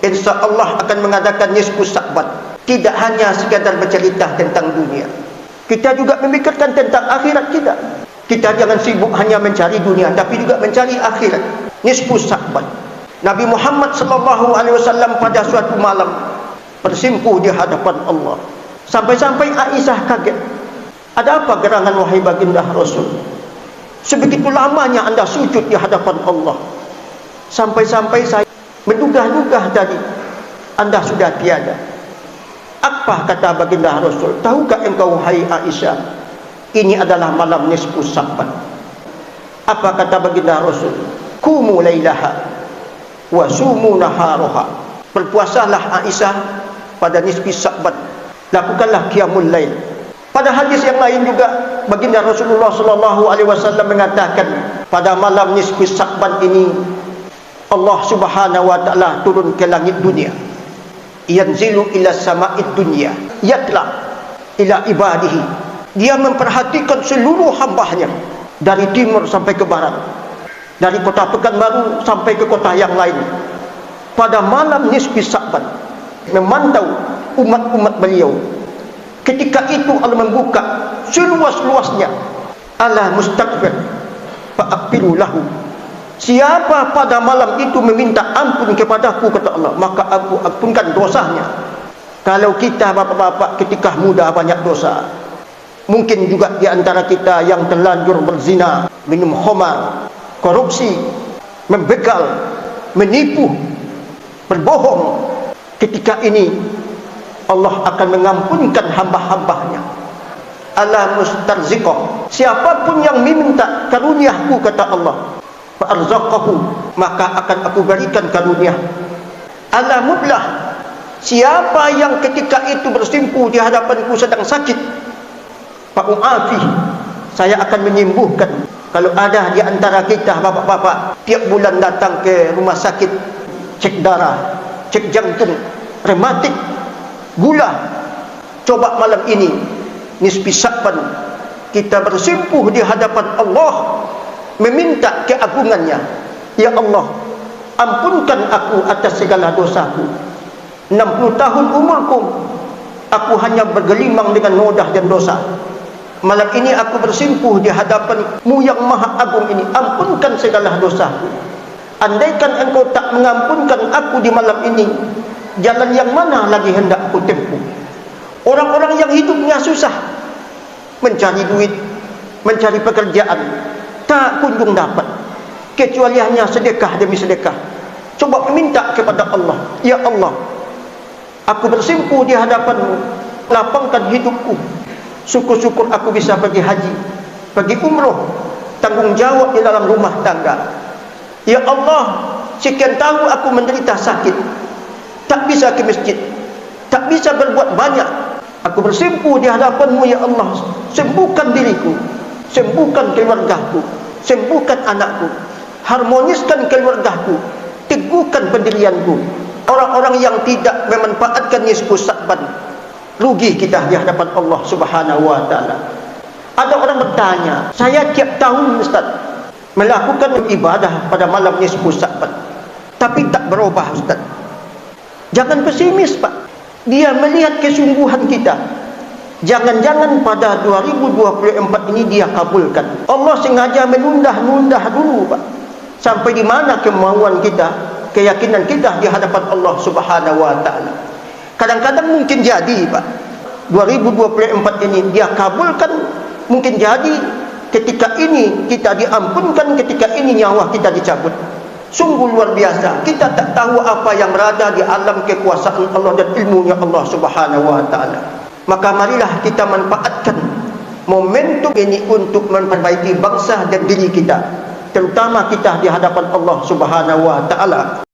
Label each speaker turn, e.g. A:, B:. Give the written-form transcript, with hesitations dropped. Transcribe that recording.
A: Insya Allah akan mengadakan nisfu Sya'ban. Tidak hanya sekadar bercerita tentang dunia, kita juga memikirkan tentang akhirat kita. Kita jangan sibuk hanya mencari dunia, tapi juga mencari akhirat. Nisfu Sya'ban. Nabi Muhammad SAW pada suatu malam bersimpuh di hadapan Allah. Sampai-sampai Aisyah kaget. Ada apa gerangan wahai baginda Rasul? Sebegitu lamanya anda sujud di hadapan Allah. Sampai-sampai saya menduga-duga tadi anda sudah tiada. Apa kata baginda Rasul? Tahukah engkau wahai Aisyah, ini adalah malam nisfu Sya'ban. Apa kata baginda Rasul? Qumu lailaha wa sumu naharuha. Berpuasalah Aisyah pada nisfu Sya'ban. Lakukanlah qiyamul lail. Pada hadis yang lain juga baginda Rasulullah SAW mengatakan, pada malam nisfu Sya'ban ini Allah Subhanahu wa taala turun ke langit dunia. Yanzilu ila sama'id dunya, yatla ila ibadihi. Dia memperhatikan seluruh hambanya dari timur sampai ke barat, dari kota Pekanbaru sampai ke kota yang lain. Pada malam nisfu Sya'ban memantau umat-umat beliau. Ketika itu Allah membuka seluas-luasnya, ala mustakbir fa'aghfiru lahu. Siapa pada malam itu meminta ampun kepadaku, kata Allah, maka aku ampunkan dosanya. Kalau kita bapak-bapak ketika muda banyak dosa, mungkin juga di antara kita yang terlanjur berzina, minum khamar, korupsi, membegal, menipu, berbohong. Ketika ini Allah akan mengampunkan hamba-hambanya. Ala mustarziqah. Siapapun yang meminta karuniaku, kata Allah, fa'arzaqahu, maka akan aku berikan karunia. Ala mublah. Siapa yang ketika itu bersimpuh di hadapanku sedang sakit, fa'u'afi, saya akan menyembuhkan. Kalau ada di antara kita bapak-bapak tiap bulan datang ke rumah sakit, cek darah, cek jantung, rematik, gula, coba malam ini nisfu Sya'ban kita bersimpuh di hadapan Allah, meminta keagungannya. Ya Allah, ampunkan aku atas segala dosaku. 60 tahun umurku, aku hanya bergelimang dengan nodah dan dosa. Malam ini aku bersimpuh di hadapan-Mu yang maha agung ini, ampunkan segala dosaku. Andaikan engkau tak mengampunkan aku di malam ini, jalan yang mana lagi hendak aku tempuh? Orang-orang yang hidupnya susah, mencari duit, mencari pekerjaan, tak kunjung dapat, kecuali hanya sedekah demi sedekah. Coba meminta kepada Allah, ya Allah, aku bersimpuh di hadapan-Mu, lapangkan hidupku. Syukur-syukur aku bisa pergi haji, pergi umroh, tanggung jawab di dalam rumah tangga. Ya Allah, sekian tahun aku menderita sakit, tak bisa ke masjid, tak bisa berbuat banyak. Aku bersimpuh di hadapan-Mu, ya Allah, sembuhkan diriku, sembuhkan keluargaku, sembuhkan anakku, harmoniskan keluargaku, teguhkan pendirianku. Orang-orang yang tidak memanfaatkan nisfu Sya'ban, rugi kita di hadapan Allah Subhanahu wa taala. Ada orang bertanya, saya tiap tahun Ustaz melakukan ibadah pada malam nisfu Sya'ban, tapi tak berubah Ustaz. Jangan pesimis Pak. Dia melihat kesungguhan kita. Jangan-jangan pada 2024 ini dia kabulkan. Allah sengaja menunda-nunda dulu Pak. Sampai di mana kemauan kita, keyakinan kita di hadapan Allah Subhanahu wa taala. Kadang-kadang mungkin jadi Pak, 2024 ini dia kabulkan, mungkin jadi ketika ini kita diampunkan, ketika ini nyawa kita dicabut. Sungguh luar biasa. Kita tak tahu apa yang berada di alam kekuasaan Allah dan ilmunya Allah Subhanahu wa taala. Maka marilah kita manfaatkan momentum ini untuk memperbaiki bangsa dan diri kita, terutama kita di hadapan Allah Subhanahu wa taala.